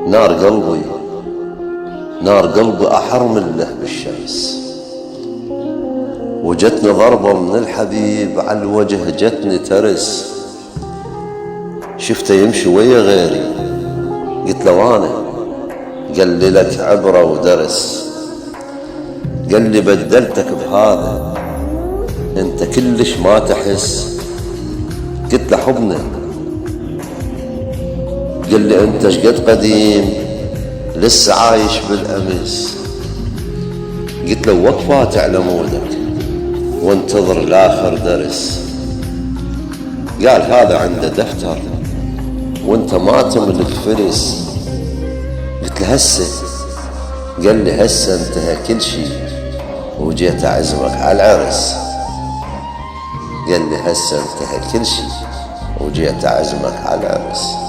نار قلبي نار قلبي أحرمل له بالشمس، وجتني ضربة من الحبيب على الوجه جتني ترس، شفته يمشي ويا غيري قلت له وانا، قال لي لك عبرة ودرس، قال لي بدلتك بهذا انت كلش ما تحس، قلت له حبنا، قال لي انت شقد قديم لسه عايش بالامس، قلت له وقفات على مودك وانتظر لاخر درس، قال هذا عنده دفتر وانت ما تملك فلس، قلت له هسه، قال لي هسه انتهى كل شي وجيت اعزمك على العرس، قال لي هسه انتهى كل شي وجيت اعزمك على العرس.